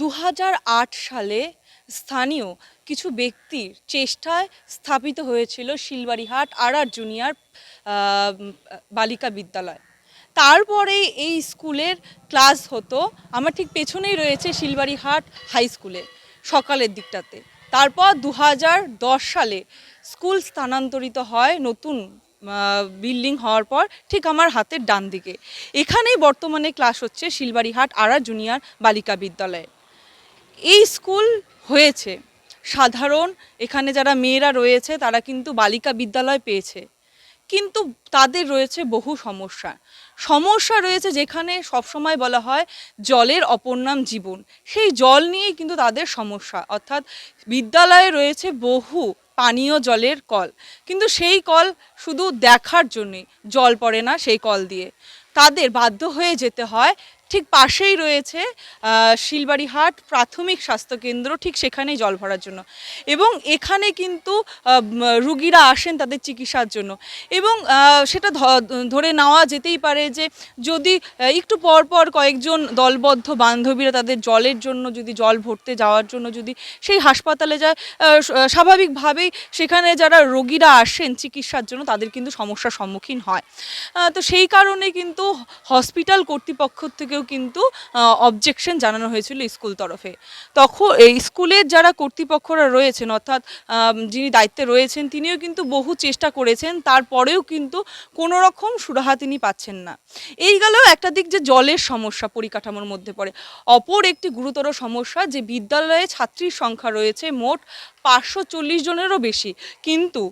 2008 সালে স্থানীয় কিছু ব্যক্তির চেষ্টায় স্থাপিত হয়েছিল শিলবাড়িহাট আর জুনিয়র বালিকা বিদ্যালয়। তারপরে এই স্কুলের ক্লাস হতো, আমার ঠিক পেছনেই রয়েছে শিলবাড়িহাট হাই স্কুলে সকালের দিকটাতে। তারপর 2010 সালে স্কুল স্থানান্তরিত হয় নতুন বিল্ডিং হওয়ার পর ঠিক আমার হাতের ডান দিকে। এখানেই বর্তমানে ক্লাস হচ্ছে শিলবাড়িহাট আর জুনিয়র বালিকা বিদ্যালয়ে। এই স্কুল হয়েছে সাধারণ, এখানে যারা মেয়েরা রয়েছে তারা কিন্তু বালিকা বিদ্যালয় পেয়েছে, কিন্তু তাদের রয়েছে বহু সমস্যা রয়েছে, যেখানে সবসময় বলা হয় জলের অপর নাম জীবন। সেই জল নিয়েই কিন্তু তাদের সমস্যা, অর্থাৎ বিদ্যালয়ে রয়েছে বহু পানীয় জলের কল, কিন্তু সেই কল শুধু দেখার জন্যই, জল পড়ে না সেই কল দিয়ে। তাদের বাধ্য হয়ে যেতে হয়, ঠিক পাশেই রয়েছে শিলবাড়িহাট প্রাথমিক স্বাস্থ্যকেন্দ্র, ঠিক সেখানেই জল ভরার জন্য। এবং এখানে কিন্তু রুগীরা আসেন তাদের চিকিৎসার জন্য, এবং সেটা ধরে নেওয়া যেতেই পারে যে যদি একটু পর পর কয়েকজন দলবদ্ধ বান্ধবীরা তাদের জলের জন্য, যদি জল ভরতে যাওয়ার জন্য যদি সেই হাসপাতালে যায়, স্বাভাবিকভাবেই সেখানে যারা রোগীরা আসেন চিকিৎসার জন্য তাদের কিন্তু সমস্যার সম্মুখীন হয়। তো সেই কারণে কিন্তু হসপিটাল কর্তৃপক্ষ থেকেও কিন্তু অবজেকশন জানানো হয়েছিল স্কুল তরফে। তখন এই স্কুলের যারা কর্তৃপক্ষরা রয়েছেন, অর্থাৎ যিনি দায়িত্বে রয়েছেন, তিনিও কিন্তু বহু চেষ্টা করেছেন, তারপরেও কিন্তু কোনো রকম সুরাহা তিনি পাচ্ছেন না। এই গেল একটা দিক যে জলের সমস্যা পরিকাঠামোর মধ্যে পড়ে। অপর একটি গুরুতর সমস্যা যে বিদ্যালয়ে ছাত্রীর সংখ্যা রয়েছে মোট 540 জনেরও বেশি, কিন্তু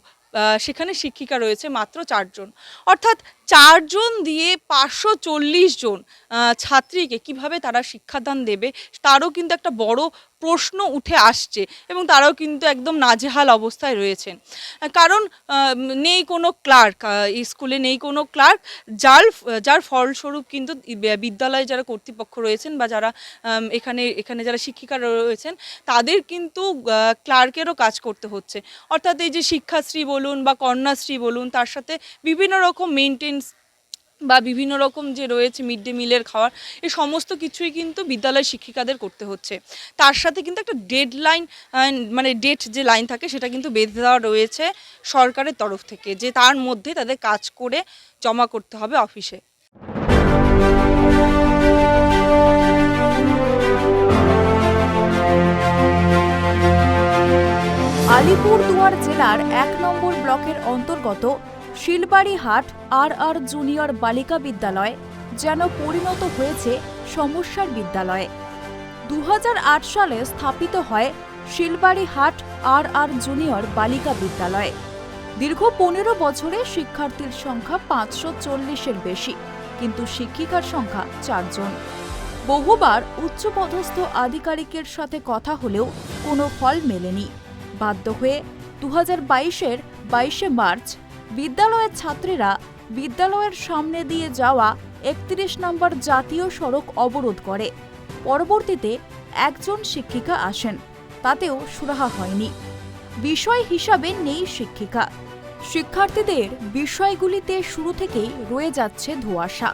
সেখানে শিক্ষিকা রয়েছে মাত্র 4 জন। অর্থাৎ 4 জন দিয়ে 540 জন ছাত্রীকে কিভাবে তারা শিক্ষাদান দেবে, তারও কিন্তু একটা বড় প্রশ্ন উঠে আসছে, এবং তারাও কিন্তু একদম নাজেহাল অবস্থায় রয়েছেন। কারণ নেই কোনো ক্লার্ক, স্কুলে নেই কোনো ক্লার্ক, যার ফলস্বরূপ কিন্তু বিদ্যালয়ে যারা কর্তৃপক্ষ রয়েছেন বা যারা এখানে যারা শিক্ষিকা রয়েছেন তাদের কিন্তু ক্লার্কেরও কাজ করতে হচ্ছে। অর্থাৎ এই যে শিক্ষাশ্রী বলুন বা কন্যাশ্রী বলুন, তার সাথে বিভিন্ন রকম মেনটেন্স বা বিভিন্ন রকম যে রয়েছে মিড ডে মিলের খাওয়ার, এই সমস্ত কিছুই কিন্তু বিদ্যালয় শিক্ষিকাদের করতে হচ্ছে। তার সাথে কিন্তু একটা ডেডলাইন, মানে ডেট যে লাইন থাকে সেটা কিন্তু বেঁধে দেওয়া রয়েছে সরকারের তরফ থেকে, যে তার মধ্যে তাদের কাজ করে জমা করতে হবে অফিসে। আলিপুরদুয়ার জেলার 1 নম্বর ব্লকের অন্তর্গত শিলবাড়িহাট আর জুনিয়র বালিকা বিদ্যালয় যেন পরিণত হয়েছে সমস্যার বিদ্যালয়ে। 2008 সালে স্থাপিত হয় শিলবাড়িহাট আর জুনিয়র বালিকা বিদ্যালয়। দীর্ঘ 15 বছরে শিক্ষার্থীর সংখ্যা 540-এর বেশি, কিন্তু শিক্ষিকার সংখ্যা 4 জন। বহুবার উচ্চপদস্থ আধিকারিকের সাথে কথা হলেও কোনো ফল মেলেনি। বাধ্য হয়ে 2022-এর 22শে মার্চ বিদ্যালয়ের ছাত্রীরা বিদ্যালয়ের সামনে দিয়ে যাওয়া 31 নম্বর জাতীয় সড়ক অবরোধ করে। পরবর্তীতে একজন শিক্ষিকা আসেন, তাতেও সুরাহা হয়নি। বিষয় হিসাবে নেই শিক্ষিকা। শিক্ষার্থীদের বিষয়গুলিতে শুরু থেকেই রয়ে যাচ্ছে ধোঁয়াশা।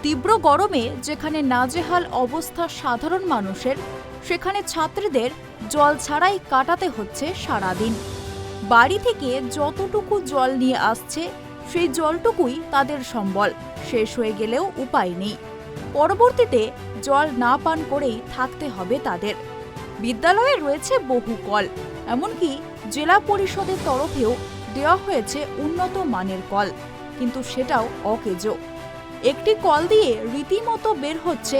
তীব্র গরমে যেখানে নাজেহাল অবস্থা সাধারণ মানুষের, সেখানে ছাত্রীদের জল ছাড়াই কাটাতে হচ্ছে সারাদিন। বাড়ি থেকে যতটুকু জল নিয়ে আসছে সেই জলটুকুই তাদের সম্বল, শেষ হয়ে গেলেও উপায় নেই। পরবর্তীতে জল না পান করেই থাকতে হবে তাদের। বিদ্যালয়ে রয়েছে বহু কল, এমনকি জেলা পরিষদের তরফেও দেওয়া হয়েছে উন্নত মানের কল, কিন্তু সেটাও অকেজো। একটি কল দিয়ে রীতিমতো বের হচ্ছে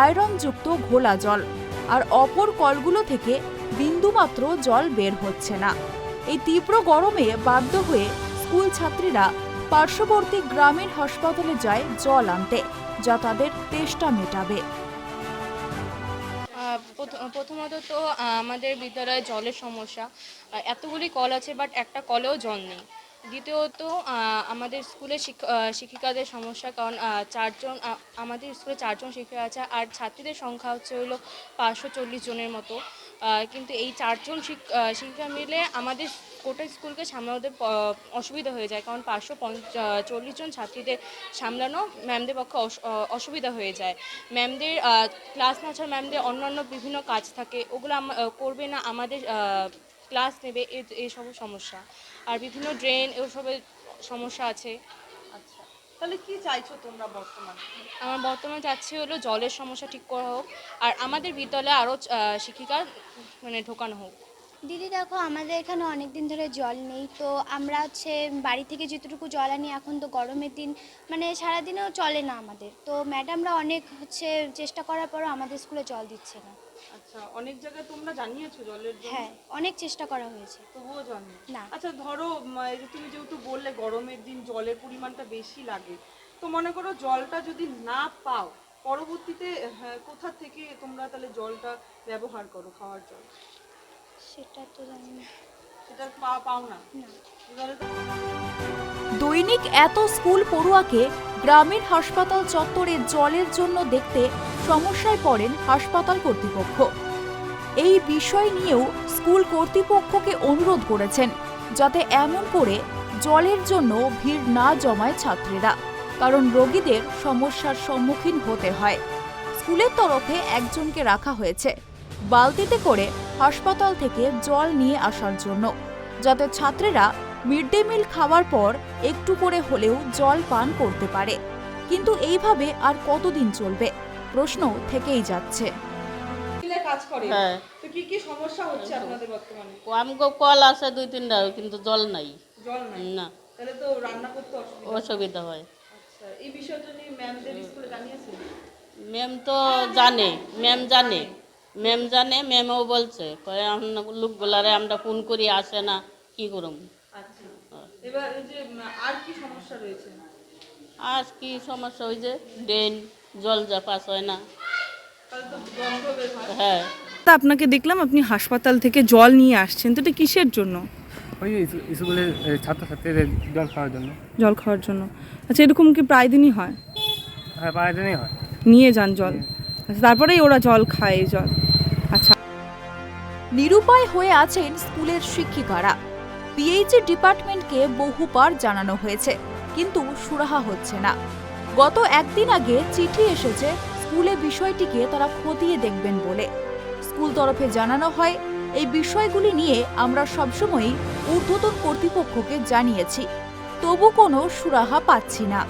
আয়রনযুক্ত ঘোলা জল, আর অপর কলগুলো থেকে বিন্দুমাত্র জল বের হচ্ছে না। এই তীব্র গরমে বাধ্য হয়ে স্কুল ছাত্রীরা পার্শ্ববর্তী গ্রামের হাসপাতালে যায় জল আনতে, যা তাদের তেষ্টা মেটাবে। প্রথমত তো আমাদের বিদ্যালয়ে জলের সমস্যা, এতগুলি কল আছে বাট একটা কলেও জল নেই। দ্বিতীয়ত আমাদের স্কুলে শিক্ষিকাদের সমস্যা, কারণ আমাদের স্কুলে 4 জন শিক্ষিকা আছে, আর ছাত্রীদের সংখ্যা হলো 540 জনের মতো। কিন্তু এই 4 জন শিক্ষিকা মিলে আমাদের গোটা স্কুলকে সামলাতে অসুবিধা হয়ে যায়, কারণ 540 জন ছাত্রীদের সামলানো ম্যামদের পক্ষে অসুবিধা হয়ে যায়। ম্যামদের ক্লাস না ছাড়া ম্যামদের অন্যান্য বিভিন্ন কাজ থাকে, ওগুলো করবে না, আমাদের ক্লাস নেবে, এইসব সমস্যা। আর বিভিন্ন ড্রেন ওসবের সমস্যা আছে। আচ্ছা, তাহলে কি চাইছো তোমরা বর্তমানে? আমার বর্তমানে চাচ্ছি হলো জলের সমস্যা ঠিক করা হোক, আর আমাদের বিদ্যালয়ে আরও শিক্ষিকা মানে ঢোকানো হোক। দিদি দেখো, আমাদের এখানে অনেক দিন ধরে জল নেই, তো আমরা বাড়ি থেকে যেটুকু জল আনি, এখন তো গরমের দিন, মানে সারাদিনেও চলে না আমাদের, তো ম্যাডামরা অনেক চেষ্টা করার পরও আমাদের স্কুলে জল দিচ্ছে না। আচ্ছা, অনেক জায়গায় তোমরা জানিয়েছো জলের জন্য? হ্যাঁ, অনেক চেষ্টা করা হয়েছে, তবুও জল নেই না। আচ্ছা, ধরো এই যে তুমি যেহেতু বললে গরমের দিন জলের পরিমাণটা বেশি লাগে, তো মনে করো জলটা যদি না পাও, পরবর্তীতে কোথা থেকে তোমরা তাহলে জলটা ব্যবহার করো, খাওয়ার জল? সেটা তো জানি না। সেটা পাও না? না। তাহলে তো দৈনিক এত স্কুল পড়ুয়াকে গ্রামের হাসপাতাল চত্বরে জলের জন্য দেখতে সমস্যায় পড়েন হাসপাতাল কর্তৃপক্ষ। এই বিষয় নিয়েও স্কুল কর্তৃপক্ষকে অনুরোধ করেছেন যাতে এমন করে জলের জন্য ভিড় না জমায় ছাত্রীরা, কারণ রোগীদের সমস্যার সম্মুখীন হতে হয়। স্কুলের তরফে একজনকে রাখা হয়েছে বালতিতে করে হাসপাতাল থেকে জল নিয়ে আসার জন্য, যাতে ছাত্রীরা মিড ডে মিল খাওয়ার পর একটু করে হলেও জল পান করতে পারে। কিন্তু এইভাবে আর কতদিন চলবে, প্রশ্ন থেকেই যাচ্ছে। মিলে কাজ করে, হ্যাঁ, তো কি কি সমস্যা হচ্ছে আপনাদের বর্তমানে? আমগো কল আছে 2-3টা, কিন্তু জল নাই। জল নাই? না, তাহলে তো রান্না করতে অসুবিধা। অসুবিধা হয়। আচ্ছা, এই বিষয়টা নিয়ে ম্যামদের স্কুলে জানিয়েছেন? ম্যাম তো জানে, ম্যাম জানে, ম্যামও বলছে, কয়ে আমরা লোকগুলারে আমরা ফোন করি, আসে না, কি করুম। আচ্ছা, এবার এই যে আর কি সমস্যা রয়েছে? আজ কি সমস্যা, ওই যে ড্রেন জল যা পাস হয় না। তাহলে তো গন্ধ বের হয়। হ্যাঁ, তা আপনাকে দেখলাম আপনি হাসপাতাল থেকে জল নিয়ে আসছেন, তো এটা কিসের জন্য? ওই স্কুলের ছাত্রছাত্রীদের জল খাওয়ার জন্য। জল খাওয়ার জন্য। আচ্ছা, এরকম কি প্রায় দিনই হয়? হ্যাঁ, প্রায় দিনই হয়। নিয়ে যান জল? আচ্ছা, তারপরেই ওরা জল খায় এই জল? আচ্ছা। নিরুপায় হয়ে আছেন স্কুলের শিক্ষিকারা। পিএইচই ডিপার্টমেন্টকে বহুবার জানানো হয়েছে, কিন্তু সুরাহা হচ্ছে না। গত একদিন আগে চিঠি এসেছে স্কুলে বিষয়টিকে তারা খতিয়ে দেখবেন বলে। স্কুল তরফে জানানো হয়, এই বিষয়গুলি নিয়ে আমরা সবসময়ই ঊর্ধ্বতন কর্তৃপক্ষকে জানিয়েছি, তবু কোনো সুরাহা পাচ্ছি না।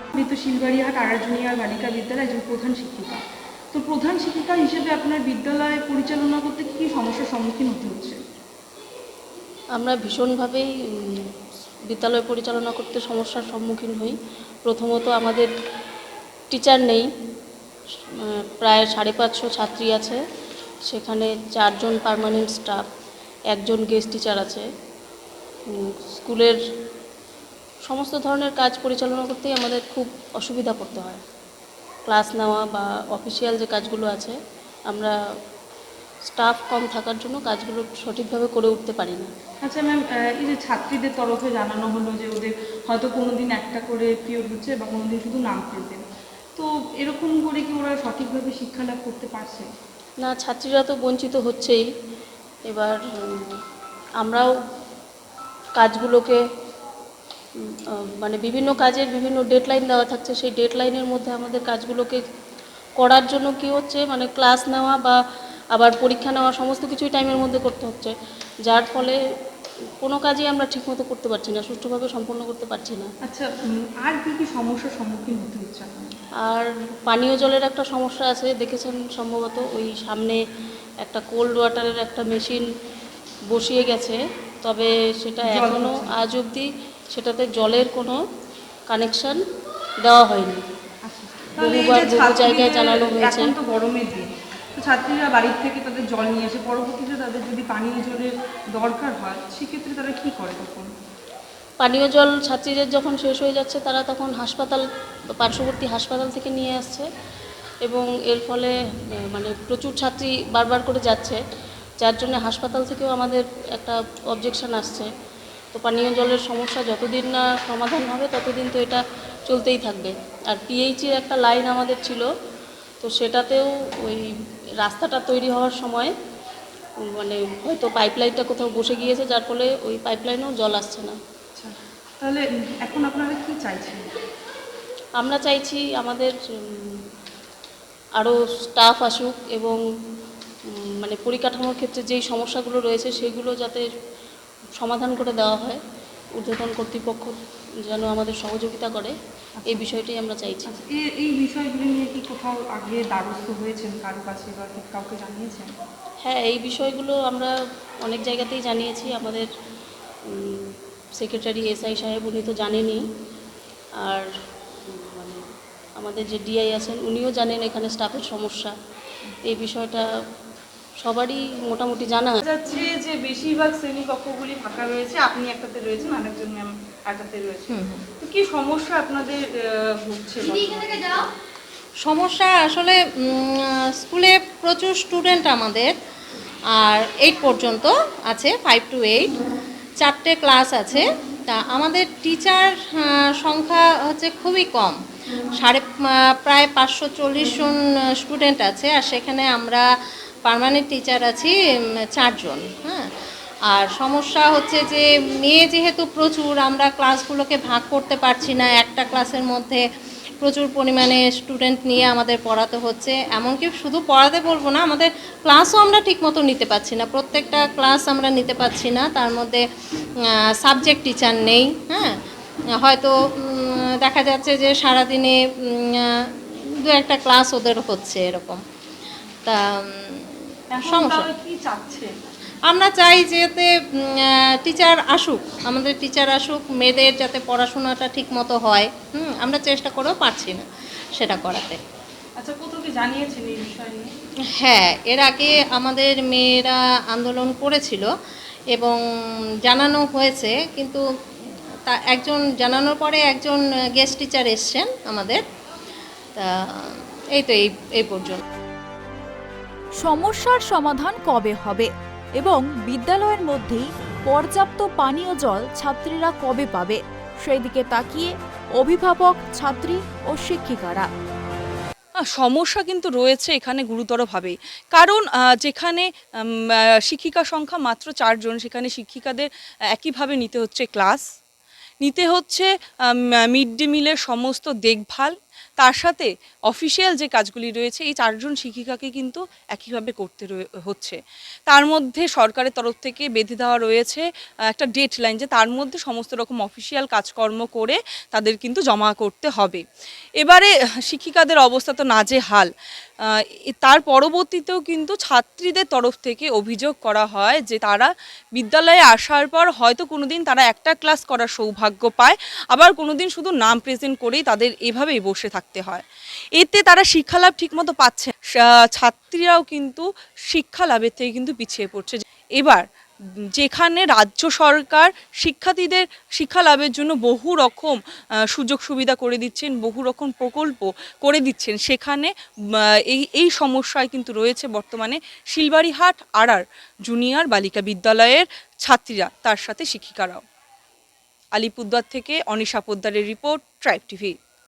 আপনি তো শিলবাড়িহাট আড়া জুনিয়র বালিকা বিদ্যালয়ে একজন প্রধান শিক্ষিকা, তো প্রধান শিক্ষিকা হিসেবে আপনার বিদ্যালয় পরিচালনা করতে কি কি সমস্যার সম্মুখীন হতে হচ্ছে? আমরা ভীষণভাবেই বিদ্যালয় পরিচালনা করতে সমস্যার সম্মুখীন হই। প্রথমত আমাদের টিচার নেই, প্রায় 550 ছাত্রী আছে, সেখানে 4 জন পার্মানেন্ট স্টাফ, 1 জন গেস্ট টিচার আছে। স্কুলের সমস্ত ধরনের কাজ পরিচালনা করতেই আমাদের খুব অসুবিধা পড়তে হয়। ক্লাস নেওয়া বা অফিসিয়াল যে কাজগুলো আছে, আমরা স্টাফ কম থাকার জন্য কাজগুলো সঠিকভাবে করে উঠতে পারি না। আচ্ছা ম্যাম, এই যে ছাত্রীদের তরফে জানানো হলো যে ওদের হয়তো কোনো দিন একটা করে পিরিয়ড হচ্ছে বা কোনো দিন শুধু নাম প্রেজেন্ট, তো এরকম করে কি ওরা সঠিকভাবে শিক্ষা লাভ করতে পারছে? না, ছাত্রীরা তো বঞ্চিত হচ্ছেই। এবার আমরাও কাজগুলোকে মানে বিভিন্ন কাজের বিভিন্ন ডেডলাইন দেওয়া থাকছে, সেই ডেডলাইনের মধ্যে আমাদের কাজগুলোকে করার জন্য কি হচ্ছে, মানে ক্লাস নেওয়া বা আবার পরীক্ষা নেওয়া সমস্ত কিছুই টাইমের মধ্যে করতে হচ্ছে, যার ফলে কোনো কাজই আমরা ঠিকমতো করতে পারছি না, সুষ্ঠুভাবে সম্পন্ন করতে পারছি না। আচ্ছা, আর কি কি সমস্যার সম্মুখীন হতে হচ্ছে আপনার? আর পানীয় জলের একটা সমস্যা আছে, দেখেছেন সম্ভবত, ওই সামনে একটা কোল্ড ওয়াটারের একটা মেশিন বসিয়ে গেছে, তবে সেটা এখনও আজ অবধি সেটাতে জলের কোনো কানেকশন দেওয়া হয়নি। বহুবার বহু জায়গায় জানানো হয়েছে। এখন তো গরমের দিন, তো ছাত্রীরা বাড়ির থেকে তাদের জল নিয়ে আসে, পরবর্তীতে তাদের যদি পানীয় জলের দরকার হয় সেক্ষেত্রে তারা কি করে তখন? পানীয় জল ছাত্রীদের যখন শেষ হয়ে যাচ্ছে, তারা তখন হাসপাতাল, পার্শ্ববর্তী হাসপাতাল থেকে নিয়ে আসছে, এবং এর ফলে মানে প্রচুর ছাত্রী বারবার করে যাচ্ছে, যার জন্য হাসপাতাল থেকেও আমাদের একটা অবজেকশন আসছে। তো পানীয় জলের সমস্যা যতদিন না সমাধান হবে ততদিন তো এটা চলতেই থাকবে। আর পিএইচির একটা লাইন আমাদের ছিল, তো সেটাতেও ওই রাস্তাটা তৈরি হওয়ার সময় মানে হয়তো পাইপলাইনটা কোথাও বসে গিয়েছে, যার ফলে ওই পাইপলাইনেও জল আসছে না। আচ্ছা, তাহলে এখন আপনারা কি চাইছেন? আমরা চাইছি আমাদের আরও স্টাফ আসুক এবং মানে পরিকাঠামোর ক্ষেত্রে যেই সমস্যাগুলো রয়েছে সেগুলো যাতে সমাধান করে দেওয়া হয়, ঊর্ধ্বতন কর্তৃপক্ষ যেন আমাদের সহযোগিতা করে, এই বিষয়টাই আমরা চাইছি। এই বিষয়গুলি নিয়ে কি কোথাও আগে দ্বারস্থ হয়েছেন কারো কাছে বা কাউকে জানিয়েছেন? হ্যাঁ, এই বিষয়গুলো আমরা অনেক জায়গাতেই জানিয়েছি। আমাদের সেক্রেটারি এসআই সাহেব উনি তো জানেনই, আর মানে আমাদের যে ডিআই আছেন উনিও জানেন এখানে স্টাফের সমস্যা। এই বিষয়টা সবারই মোটামুটি জানা। যাচ্ছে যে বেশিরভাগ শ্রেণীকক্ষগুলি ফাঁকা রয়েছে, আপনি একটাতে রয়েছেন, আরেকজন ম্যাম একটাতে রয়েছে, তো কি সমস্যা আপনাদের হচ্ছে? সমস্যা আসলে স্কুলে প্রচুর স্টুডেন্ট আমাদের, আর 8 পর্যন্ত আছে, 5 to 8, 4টে ক্লাস আছে। তা আমাদের টিচার সংখ্যা হচ্ছে খুবই কম, প্রায় 540 জন স্টুডেন্ট আছে, আর সেখানে আমরা পার্মানেন্ট টিচার আছি 4 জন। হ্যাঁ, আর সমস্যা হচ্ছে যে মেয়ে যেহেতু প্রচুর, আমরা ক্লাসগুলোকে ভাগ করতে পারছি না, একটা ক্লাসের মধ্যে প্রচুর পরিমাণে স্টুডেন্ট নিয়ে আমাদের পড়াতে হচ্ছে। এমনকি শুধু পড়াতে বলবো না, আমাদের ক্লাসও আমরা ঠিকমতো নিতে পারছি না, প্রত্যেকটা ক্লাস আমরা নিতে পারছি না। তার মধ্যে সাবজেক্ট টিচার নেই। হ্যাঁ, হয়তো দেখা যাচ্ছে যে সারাদিনে 2-একটা ক্লাস ওদের হচ্ছে এরকম। তা সমস্যা কি চাচ্ছে? আমরা চাই যাতে টিচার আসুক, আমাদের টিচার আসুক, মেয়েদের যাতে পড়াশোনাটা ঠিক মতো হয়। আমরা চেষ্টা করেও পারছি না সেটা করাতে। আচ্ছা, কোথাও কি জানিয়েছেন এই বিষয় নিয়ে? হ্যাঁ, এর আগে আমাদের মেয়েরা আন্দোলন করেছিল এবং জানানো হয়েছে, কিন্তু তা একজন জানানোর পরে একজন গেস্ট টিচার এসছেন আমাদের। তা এই তো এই পর্যন্ত। সমস্যার সমাধান কবে হবে এবং বিদ্যালয়ের মধ্যেই পর্যাপ্ত পানীয় জল ছাত্রীরা কবে পাবে, সেই দিকে তাকিয়ে অভিভাবক, ছাত্রী ও শিক্ষিকারা। সমস্যা কিন্তু রয়েছে এখানে গুরুতরভাবেই, কারণ যেখানে শিক্ষিকা সংখ্যা মাত্র 4 জন, সেখানে শিক্ষিকাদের একইভাবে নিতে হচ্ছে ক্লাস, নিতে হচ্ছে মিড ডে মিলের সমস্ত দেখভাল, তার সাথে অফিসিয়াল যে কাজগুলি রয়েছে এই 4 জন শিক্ষিকাকে কিন্তু একইভাবে করতে হচ্ছে। তার মধ্যে সরকারের তরফ থেকে বেঁধে দেওয়া রয়েছে একটা ডেডলাইন, যে তার মধ্যে সমস্ত রকম অফিসিয়াল কাজকর্ম করে তাদের কিন্তু জমা করতে হবে। এবারে শিক্ষিকাদের অবস্থা তো নাজেহাল। তার পরবর্তীতেও কিন্তু ছাত্রীদের তরফ থেকে অভিযোগ করা হয় যে তারা বিদ্যালয়ে আসার পর হয়তো কোনোদিন তারা একটা ক্লাস করার সৌভাগ্য পায়, আবার কোনোদিন শুধু নাম প্রেজেন্ট করেই তাদের এভাবেই বসে থাকতে হয়। এতে তারা শিক্ষালাভ ঠিকমতো পাচ্ছে, ছাত্রীরাও কিন্তু শিক্ষা লাভের থেকে কিন্তু পিছিয়ে পড়ছে। এবার যেখানে রাজ্য সরকার শিক্ষার্থীদের শিক্ষা লাভের জন্য বহু রকম সুযোগ সুবিধা করে দিচ্ছেন, বহু রকম প্রকল্প করে দিচ্ছেন, সেখানে এই সমস্যায় কিন্তু রয়েছে বর্তমানে শিলবাড়িহাট আর জুনিয়র বালিকা বিদ্যালয়ের ছাত্রীরা, তার সাথে শিক্ষিকারাও। আলিপুরদুয়ার থেকে অনিশা পোদ্দারের রিপোর্ট, ট্রাইব টিভি।